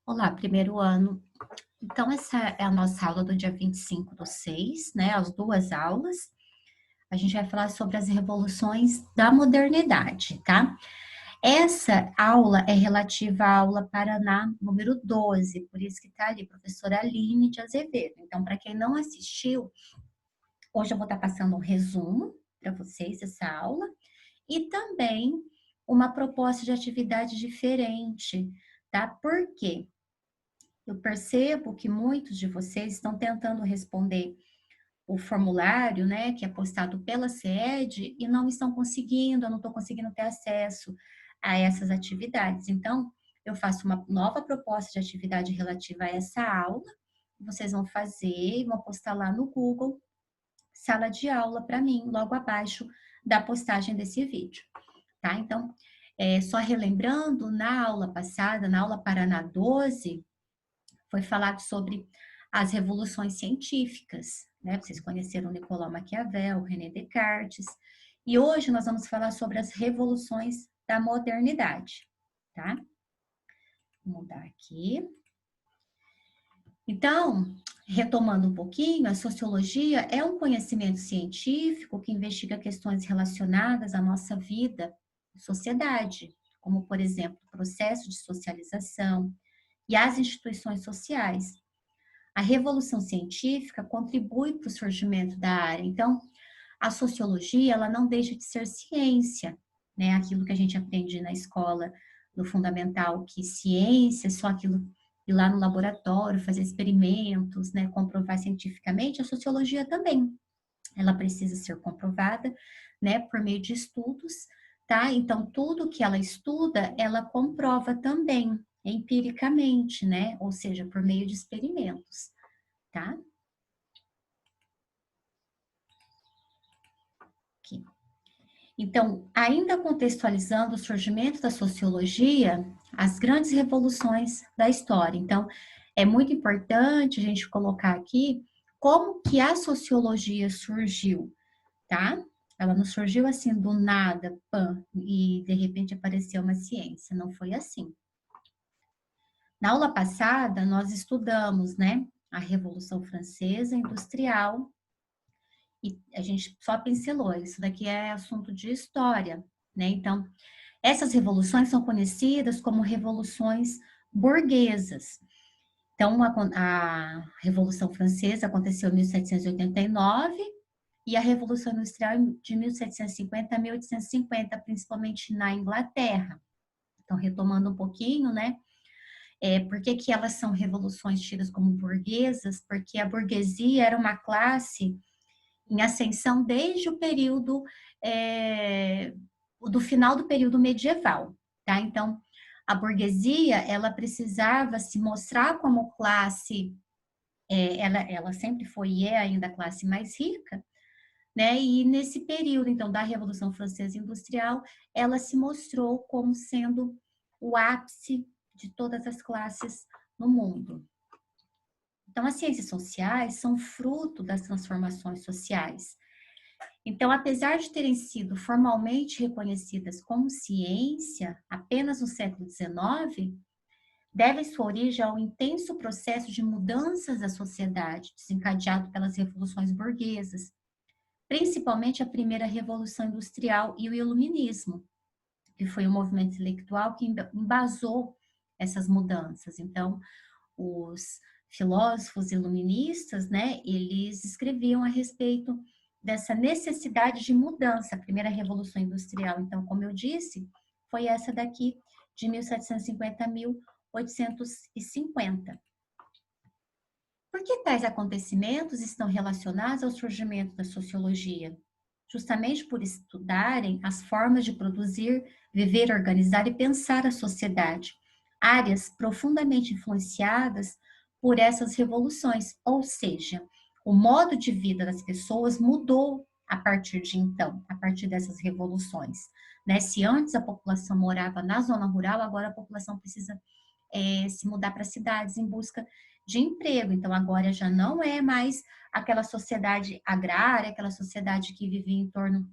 Olá, primeiro ano. Então, essa é a nossa aula do dia 25/6, né? As duas aulas. A gente vai falar sobre as revoluções da modernidade, tá? Essa aula é relativa à aula Paraná número 12, por isso que tá ali, professora Aline de Azevedo. Então, para quem não assistiu, hoje eu vou estar passando um resumo para vocês dessa aula e também uma proposta de atividade diferente, tá? Por quê? Eu percebo que muitos de vocês estão tentando responder o formulário, né, que é postado pela SED e não estão conseguindo, eu não estou conseguindo ter acesso a essas atividades. Então, eu faço uma nova proposta de atividade relativa a essa aula, vocês vão fazer e vão postar lá no Google, sala de aula para mim, logo abaixo da postagem desse vídeo, tá? Então, só relembrando, na aula passada, na aula Paraná 12, foi falado sobre as revoluções científicas, né? Vocês conheceram Nicolau Maquiavel, René Descartes, e hoje nós vamos falar sobre as revoluções da modernidade, tá? Vou mudar aqui. Então, retomando um pouquinho, a sociologia é um conhecimento científico que investiga questões relacionadas à nossa vida e sociedade, como, por exemplo, o processo de socialização e as instituições sociais. A revolução científica contribui para o surgimento da área. Então, a sociologia, ela não deixa de ser ciência, né? Aquilo que a gente aprende na escola, no fundamental, que ciência é só aquilo ir lá no laboratório, fazer experimentos, né? Comprovar cientificamente, a sociologia também. Ela precisa ser comprovada, né? Por meio de estudos, tá? Então, tudo que ela estuda, ela comprova também, empiricamente, né? Ou seja, por meio de experimentos, tá? Aqui. Então, ainda contextualizando o surgimento da sociologia, as grandes revoluções da história. Então, é muito importante a gente colocar aqui como que a sociologia surgiu, tá? Ela não surgiu assim do nada, pã, e de repente apareceu uma ciência, não foi assim. Na aula passada, nós estudamos, né, a Revolução Francesa Industrial, e a gente só pincelou, isso daqui é assunto de história, né? Então, essas revoluções são conhecidas como revoluções burguesas. Então, a Revolução Francesa aconteceu em 1789 e a Revolução Industrial de 1750 a 1850, principalmente na Inglaterra. Então, retomando um pouquinho, né? Por que que elas são revoluções tidas como burguesas? Porque a burguesia era uma classe em ascensão desde o período do final do período medieval, tá? Então, a burguesia, ela precisava se mostrar como classe, ela sempre foi e é ainda a classe mais rica, né? E nesse período, então, da Revolução Francesa Industrial, ela se mostrou como sendo o ápice de todas as classes no mundo. Então, as ciências sociais são fruto das transformações sociais. Então, apesar de terem sido formalmente reconhecidas como ciência apenas no século XIX, devem sua origem ao intenso processo de mudanças da sociedade desencadeado pelas revoluções burguesas, principalmente a primeira revolução industrial e o iluminismo, que foi um movimento intelectual que embasou essas mudanças. Então, os filósofos iluministas, né, eles escreviam a respeito dessa necessidade de mudança, a primeira revolução industrial. Então, como eu disse, foi essa daqui de 1750 a 1850. Por que tais acontecimentos estão relacionados ao surgimento da sociologia? Justamente por estudarem as formas de produzir, viver, organizar e pensar a sociedade, áreas profundamente influenciadas por essas revoluções, ou seja, o modo de vida das pessoas mudou a partir de então, a partir dessas revoluções. Né? Se antes a população morava na zona rural, agora a população precisa se mudar para cidades em busca de emprego. Então, agora já não é mais aquela sociedade agrária, aquela sociedade que vivia em torno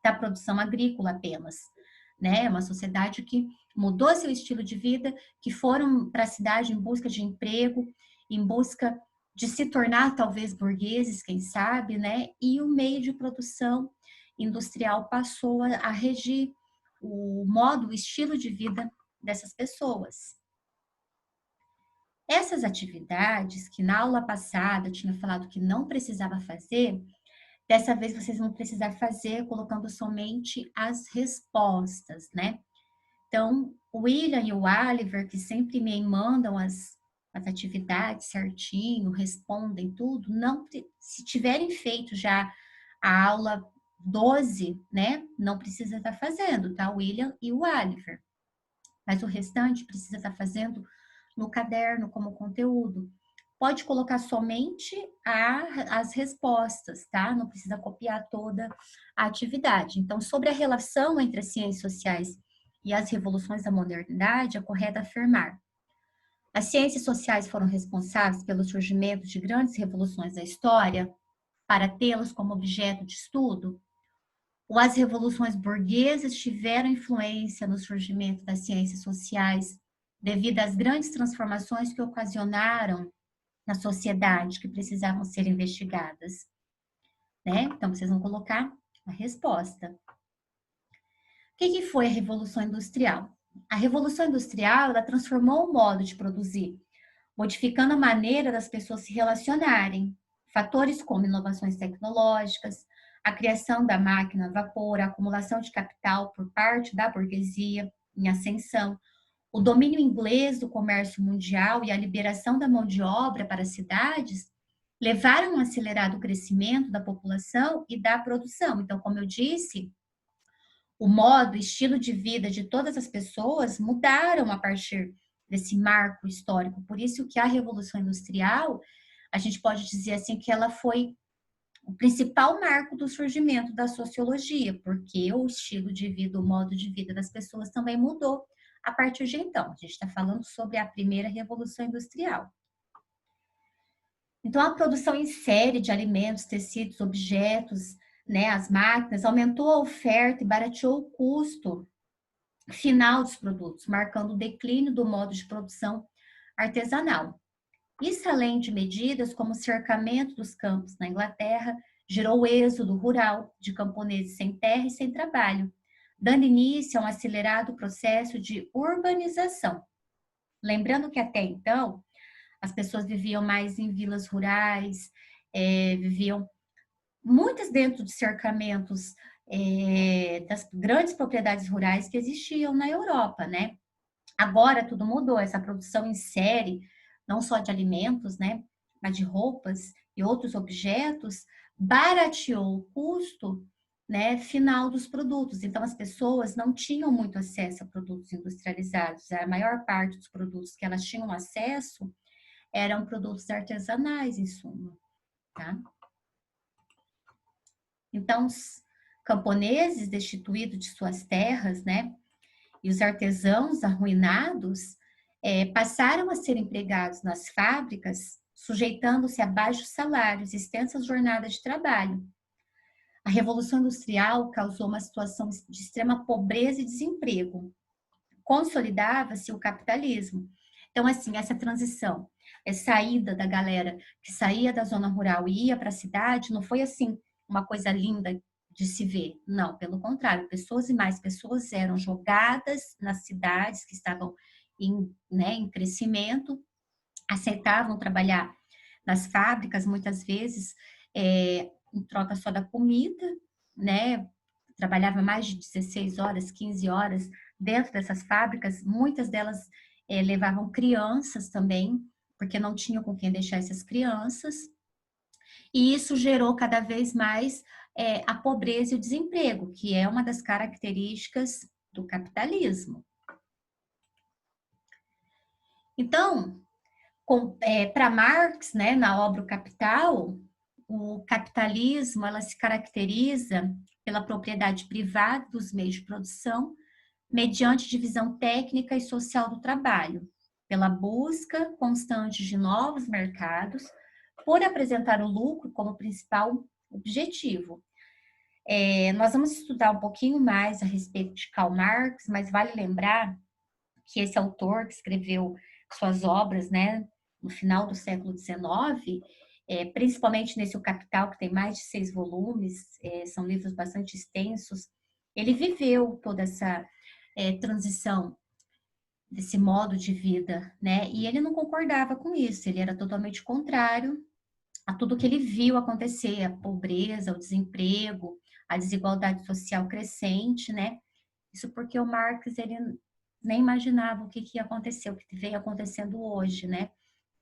da produção agrícola apenas, né? Uma sociedade que mudou seu estilo de vida, que foram para a cidade em busca de emprego, em busca de se tornar talvez burgueses, quem sabe, né? E o meio de produção industrial passou a regir o modo, o estilo de vida dessas pessoas. Essas atividades que na aula passada eu tinha falado que não precisava fazer, dessa vez vocês vão precisar fazer colocando somente as respostas, né? Então, o William e o Oliver, que sempre me mandam as atividades certinho, respondem tudo, não, se tiverem feito já a aula 12, né? Não precisa estar fazendo, tá? O William e o Oliver. Mas o restante precisa estar fazendo no caderno como conteúdo. Pode colocar somente as respostas, tá? Não precisa copiar toda a atividade. Então, sobre a relação entre as ciências sociais e as revoluções da modernidade, é correto afirmar: as ciências sociais foram responsáveis pelo surgimento de grandes revoluções da história para tê-las como objeto de estudo? Ou as revoluções burguesas tiveram influência no surgimento das ciências sociais devido às grandes transformações que ocasionaram na sociedade, que precisavam ser investigadas, né? Então, vocês vão colocar a resposta. O que foi a Revolução Industrial? A Revolução Industrial, ela transformou o modo de produzir, modificando a maneira das pessoas se relacionarem. Fatores como inovações tecnológicas, a criação da máquina a vapor, a acumulação de capital por parte da burguesia em ascensão, o domínio inglês do comércio mundial e a liberação da mão de obra para as cidades levaram a um acelerado crescimento da população e da produção. Então, como eu disse, o modo, o estilo de vida de todas as pessoas mudaram a partir desse marco histórico. Por isso que a Revolução Industrial, a gente pode dizer assim que ela foi o principal marco do surgimento da sociologia, porque o estilo de vida, o modo de vida das pessoas também mudou a partir de então. A gente está falando sobre a primeira Revolução Industrial. Então, a produção em série de alimentos, tecidos, objetos, né, as máquinas, aumentou a oferta e barateou o custo final dos produtos, marcando o declínio do modo de produção artesanal. Isso, além de medidas como o cercamento dos campos na Inglaterra, gerou o êxodo rural de camponeses sem terra e sem trabalho, dando início a um acelerado processo de urbanização. Lembrando que até então, as pessoas viviam mais em vilas rurais, viviam muitas dentro de cercamentos das grandes propriedades rurais que existiam na Europa, né? Agora tudo mudou, essa produção em série, não só de alimentos, né, mas de roupas e outros objetos, barateou o custo, né, final dos produtos. Então, as pessoas não tinham muito acesso a produtos industrializados. A maior parte dos produtos que elas tinham acesso eram produtos artesanais, em suma, tá? Então, os camponeses destituídos de suas terras, né, e os artesãos arruinados passaram a ser empregados nas fábricas, sujeitando-se a baixos salários e extensas jornadas de trabalho. A Revolução Industrial causou uma situação de extrema pobreza e desemprego. Consolidava-se o capitalismo. Então, assim, essa transição, essa saída da galera que saía da zona rural e ia para a cidade, não foi assim uma coisa linda de se ver. Não, pelo contrário, pessoas e mais pessoas eram jogadas nas cidades que estavam em crescimento, aceitavam trabalhar nas fábricas, muitas vezes, em troca só da comida, né? Trabalhava mais de 16 horas, 15 horas dentro dessas fábricas, muitas delas levavam crianças também, porque não tinham com quem deixar essas crianças, e isso gerou cada vez mais a pobreza e o desemprego, que é uma das características do capitalismo. Então, para Marx, né, na obra O Capital, o capitalismo ela se caracteriza pela propriedade privada dos meios de produção, mediante divisão técnica e social do trabalho, pela busca constante de novos mercados, por apresentar o lucro como principal objetivo. Nós vamos estudar um pouquinho mais a respeito de Karl Marx, mas vale lembrar que esse autor que escreveu suas obras, né, no final do século XIX, principalmente nesse O Capital, que tem mais de 6 volumes, são livros bastante extensos, ele viveu toda essa transição desse modo de vida, né? E ele não concordava com isso, ele era totalmente contrário a tudo que ele viu acontecer, a pobreza, o desemprego, a desigualdade social crescente, né? Isso porque o Marx, ele nem imaginava o que ia acontecer, o que vem acontecendo hoje, né?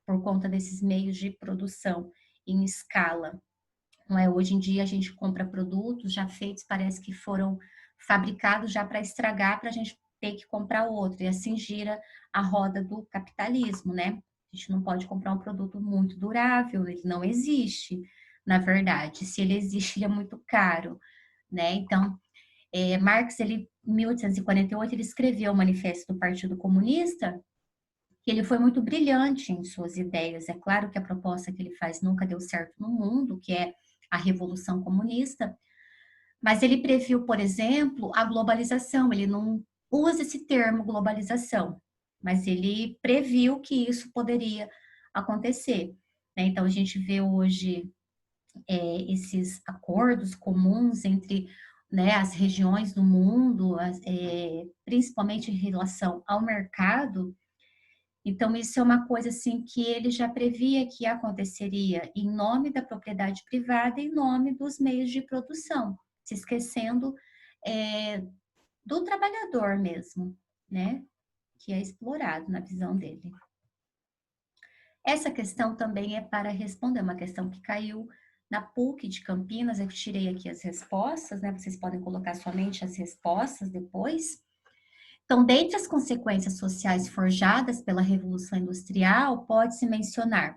Por conta desses meios de produção em escala. Não é? Hoje em dia a gente compra produtos já feitos, parece que foram fabricados já para estragar, para a gente ter que comprar outro. E assim gira a roda do capitalismo, né? A gente não pode comprar um produto muito durável, ele não existe, na verdade. Se ele existe, ele é muito caro, né? Então, Marx, ele, em 1848, ele escreveu o Manifesto do Partido Comunista, que ele foi muito brilhante em suas ideias. É claro que a proposta que ele faz nunca deu certo no mundo, que é a Revolução Comunista, mas ele previu, por exemplo, a globalização. Ele não usa esse termo globalização, mas ele previu que isso poderia acontecer, né? Então, a gente vê hoje esses acordos comuns entre, né, as regiões do mundo, principalmente em relação ao mercado. Então, isso é uma coisa assim que ele já previa que aconteceria em nome da propriedade privada, em nome dos meios de produção, se esquecendo é, do trabalhador mesmo, né? Que é explorado na visão dele. Essa questão também é para responder, uma questão que caiu na PUC de Campinas. Eu tirei aqui as respostas, né? Vocês podem colocar somente as respostas depois. Então, dentre as consequências sociais forjadas pela Revolução Industrial, pode-se mencionar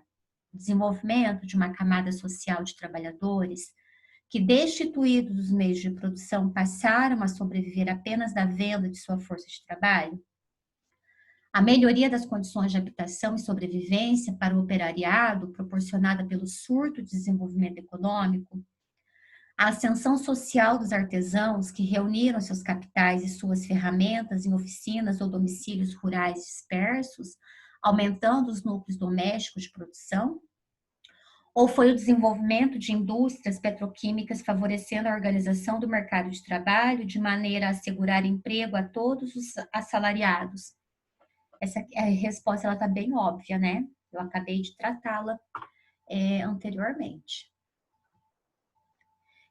o desenvolvimento de uma camada social de trabalhadores que, destituídos dos meios de produção, passaram a sobreviver apenas da venda de sua força de trabalho, a melhoria das condições de habitação e sobrevivência para o operariado, proporcionada pelo surto de desenvolvimento econômico, a ascensão social dos artesãos que reuniram seus capitais e suas ferramentas em oficinas ou domicílios rurais dispersos, aumentando os núcleos domésticos de produção? Ou foi o desenvolvimento de indústrias petroquímicas favorecendo a organização do mercado de trabalho de maneira a assegurar emprego a todos os assalariados? Essa a resposta ela está bem óbvia, né? Eu acabei de tratá-la anteriormente.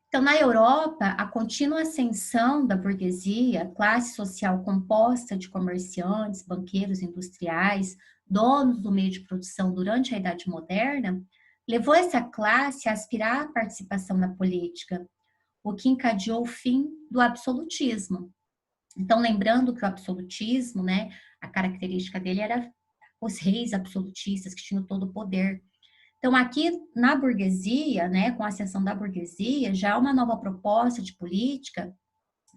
Então, na Europa, a contínua ascensão da burguesia, classe social composta de comerciantes, banqueiros, industriais, donos do meio de produção durante a Idade Moderna, levou essa classe a aspirar à participação na política, o que encadeou o fim do absolutismo. Então, lembrando que o absolutismo, né, a característica dele era os reis absolutistas que tinham todo o poder. Então, aqui na burguesia, né, com a ascensão da burguesia, já há uma nova proposta de política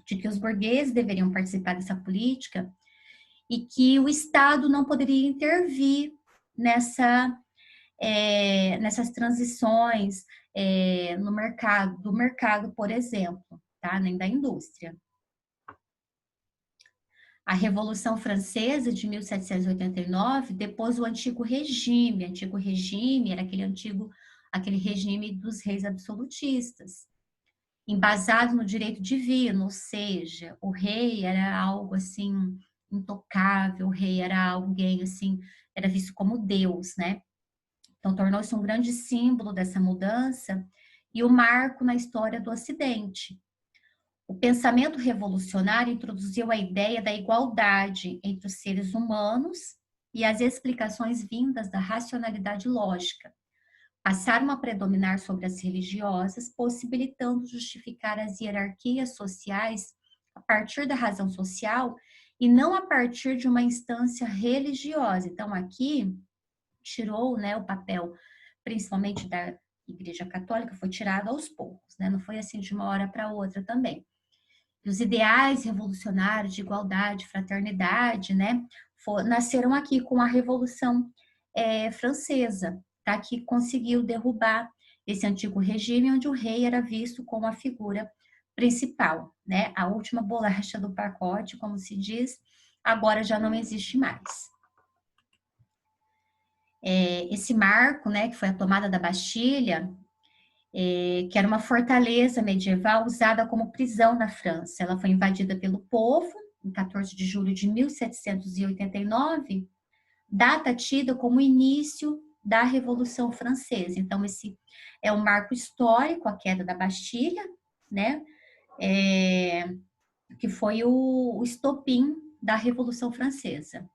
de que os burgueses deveriam participar dessa política e que o Estado não poderia intervir nessas transições no mercado, do mercado, por exemplo, tá? Nem da indústria. A Revolução Francesa de 1789 depôs o antigo regime. O antigo regime era aquele regime dos reis absolutistas, embasado no direito divino, ou seja, o rei era algo assim intocável, o rei era alguém assim, era visto como Deus, né? Então tornou-se um grande símbolo dessa mudança e o marco na história do Ocidente. O pensamento revolucionário introduziu a ideia da igualdade entre os seres humanos e as explicações vindas da racionalidade lógica. Passaram a predominar sobre as religiosas, possibilitando justificar as hierarquias sociais a partir da razão social e não a partir de uma instância religiosa. Então, aqui tirou, né, o papel, principalmente da Igreja Católica, foi tirado aos poucos, né? Não foi assim de uma hora para outra também. E os ideais revolucionários de igualdade, fraternidade, né, nasceram aqui com a Revolução Francesa, tá? Que conseguiu derrubar esse antigo regime onde o rei era visto como a figura principal, né? A última bolacha do pacote, como se diz, agora já não existe mais. Esse marco, né, que foi a tomada da Bastilha, que era uma fortaleza medieval usada como prisão na França. Ela foi invadida pelo povo em 14 de julho de 1789, data tida como o início da Revolução Francesa. Então, esse é um marco histórico, a queda da Bastilha, né? Que foi o estopim da Revolução Francesa.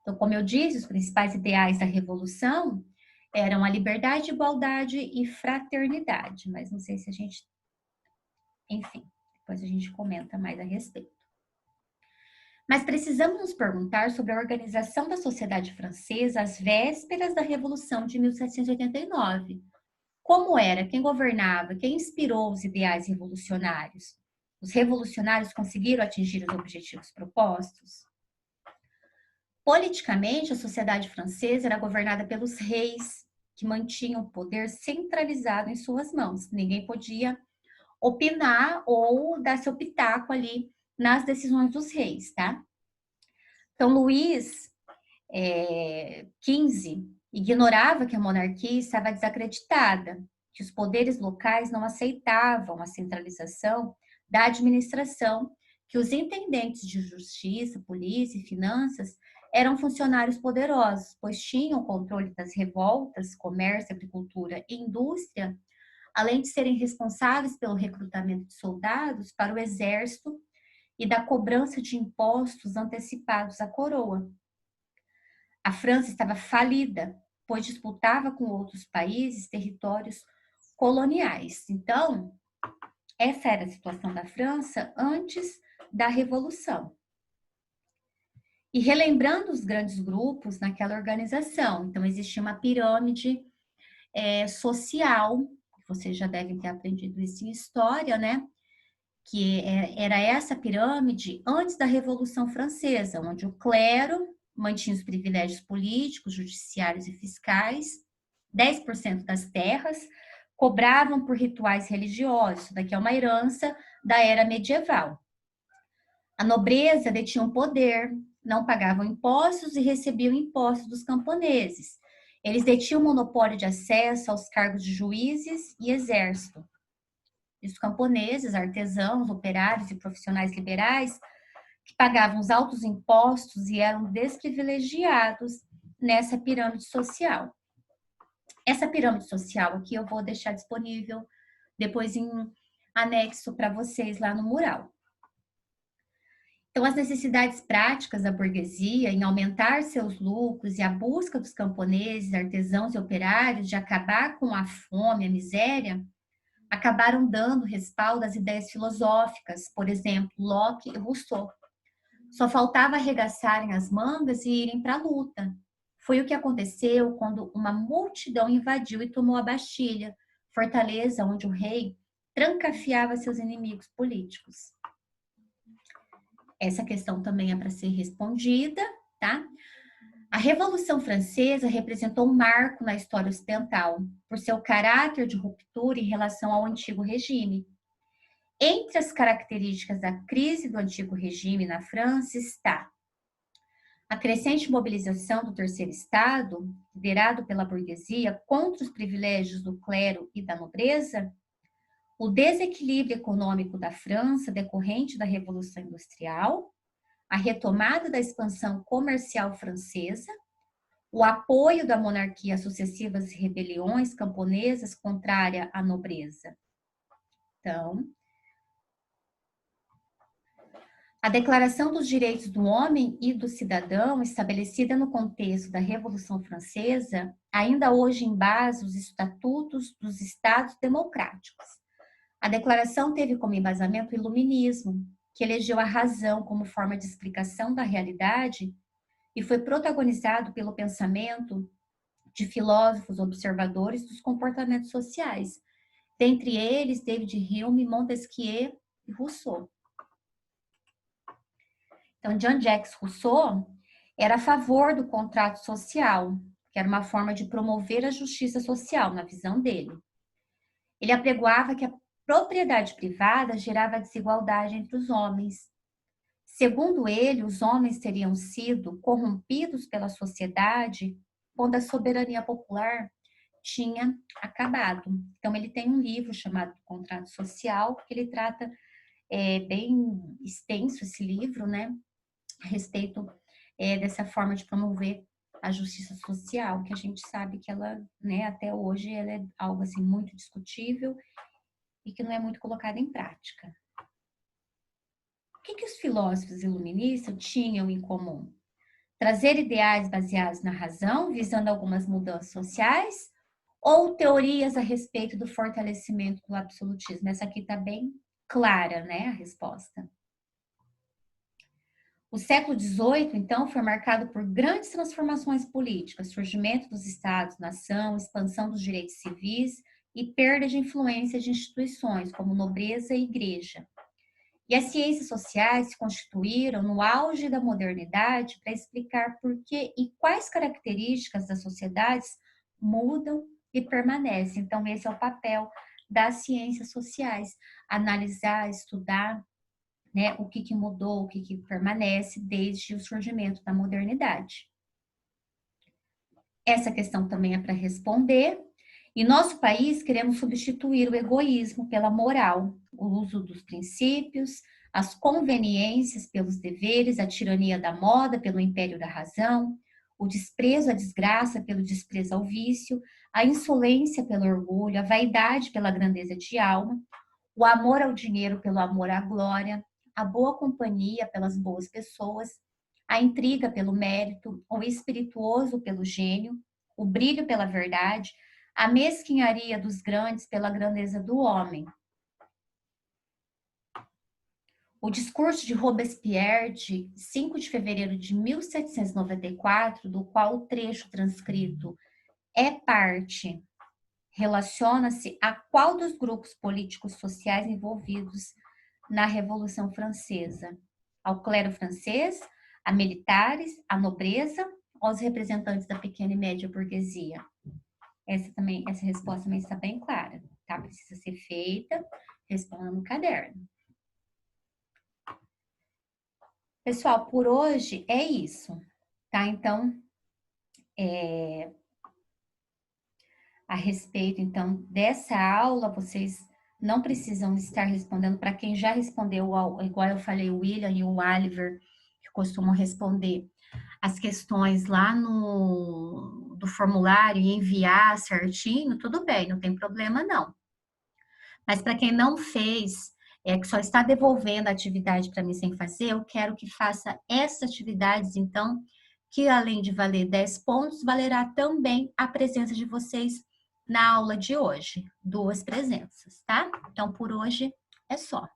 Então, como eu disse, os principais ideais da Revolução eram a liberdade, igualdade e fraternidade, mas não sei se a gente... Enfim, depois a gente comenta mais a respeito. Mas precisamos nos perguntar sobre a organização da sociedade francesa às vésperas da Revolução de 1789. Como era? Quem governava? Quem inspirou os ideais revolucionários? Os revolucionários conseguiram atingir os objetivos propostos? Politicamente, a sociedade francesa era governada pelos reis, que mantinham o poder centralizado em suas mãos. Ninguém podia opinar ou dar seu pitaco ali nas decisões dos reis, tá? Então, Luís XV ignorava que a monarquia estava desacreditada, que os poderes locais não aceitavam a centralização da administração, que os intendentes de justiça, polícia e finanças eram funcionários poderosos, pois tinham o controle das revoltas, comércio, agricultura e indústria, além de serem responsáveis pelo recrutamento de soldados para o exército e da cobrança de impostos antecipados à coroa. A França estava falida, pois disputava com outros países territórios coloniais. Então, essa era a situação da França antes da Revolução. E relembrando os grandes grupos naquela organização, então existia uma pirâmide social, vocês já devem ter aprendido isso em história, né? Que era essa pirâmide antes da Revolução Francesa, onde o clero mantinha os privilégios políticos, judiciários e fiscais, 10% das terras, cobravam por rituais religiosos, isso daqui é uma herança da era medieval. A nobreza detinha o poder, não pagavam impostos e recebiam impostos dos camponeses. Eles detinham o monopólio de acesso aos cargos de juízes e exército. E os camponeses, artesãos, operários e profissionais liberais que pagavam os altos impostos e eram desprivilegiados nessa pirâmide social. Essa pirâmide social aqui eu vou deixar disponível depois em anexo para vocês lá no mural. Então, as necessidades práticas da burguesia em aumentar seus lucros e a busca dos camponeses, artesãos e operários de acabar com a fome, a miséria, acabaram dando respaldo às ideias filosóficas, por exemplo, Locke e Rousseau. Só faltava arregaçarem as mangas e irem para a luta. Foi o que aconteceu quando uma multidão invadiu e tomou a Bastilha, fortaleza onde o rei trancafiava seus inimigos políticos. Essa questão também é para ser respondida, tá? A Revolução Francesa representou um marco na história ocidental, por seu caráter de ruptura em relação ao antigo regime. Entre as características da crise do antigo regime na França está a crescente mobilização do terceiro estado, liderado pela burguesia, contra os privilégios do clero e da nobreza, o desequilíbrio econômico da França decorrente da Revolução Industrial, a retomada da expansão comercial francesa, o apoio da monarquia às sucessivas rebeliões camponesas contrária à nobreza. Então, a Declaração dos Direitos do Homem e do Cidadão, estabelecida no contexto da Revolução Francesa, ainda hoje embasa os estatutos dos Estados democráticos. A declaração teve como embasamento o iluminismo, que elegeu a razão como forma de explicação da realidade e foi protagonizado pelo pensamento de filósofos observadores dos comportamentos sociais, dentre eles David Hume, Montesquieu e Rousseau. Então, Jean-Jacques Rousseau era a favor do contrato social, que era uma forma de promover a justiça social, na visão dele. Ele apregoava que a propriedade privada gerava desigualdade entre os homens. Segundo ele, os homens teriam sido corrompidos pela sociedade quando a soberania popular tinha acabado. Então, ele tem um livro chamado Contrato Social, que ele trata, bem extenso esse livro, né, a respeito dessa forma de promover a justiça social, que a gente sabe que ela, né, até hoje, ela é algo assim muito discutível e que não é muito colocada em prática. O que os filósofos iluministas tinham em comum? Trazer ideais baseados na razão, visando algumas mudanças sociais, ou teorias a respeito do fortalecimento do absolutismo? Essa aqui está bem clara, né, a resposta. O século XVIII, então, foi marcado por grandes transformações políticas, surgimento dos estados-nação, expansão dos direitos civis e perda de influência de instituições como nobreza e igreja. E as ciências sociais se constituíram no auge da modernidade para explicar por que e quais características das sociedades mudam e permanecem. Então, esse é o papel das ciências sociais: analisar, estudar, né, o que mudou, o que permanece desde o surgimento da modernidade. Essa questão também é para responder. Em nosso país, queremos substituir o egoísmo pela moral, o uso dos princípios, as conveniências pelos deveres, a tirania da moda pelo império da razão, o desprezo à desgraça pelo desprezo ao vício, a insolência pelo orgulho, a vaidade pela grandeza de alma, o amor ao dinheiro pelo amor à glória, a boa companhia pelas boas pessoas, a intriga pelo mérito, o espirituoso pelo gênio, o brilho pela verdade, a mesquinharia dos grandes pela grandeza do homem. O discurso de Robespierre, de 5 de fevereiro de 1794, do qual o trecho transcrito é parte, relaciona-se a qual dos grupos políticos sociais envolvidos na Revolução Francesa? Ao clero francês, a militares, a nobreza, aos representantes da pequena e média burguesia? Essa resposta também está bem clara, tá? Precisa ser feita, responda no caderno. Pessoal, por hoje é isso, tá? Então, a respeito, então, dessa aula, vocês não precisam estar respondendo. Para quem já respondeu, igual eu falei, o William e o Oliver, que costumam responder as questões lá do formulário e enviar certinho, tudo bem, não tem problema não. Mas para quem não fez, que só está devolvendo a atividade para mim sem fazer, eu quero que faça essas atividades, então, que além de valer 10 pontos, valerá também a presença de vocês na aula de hoje. 2 presenças, tá? Então, por hoje é só.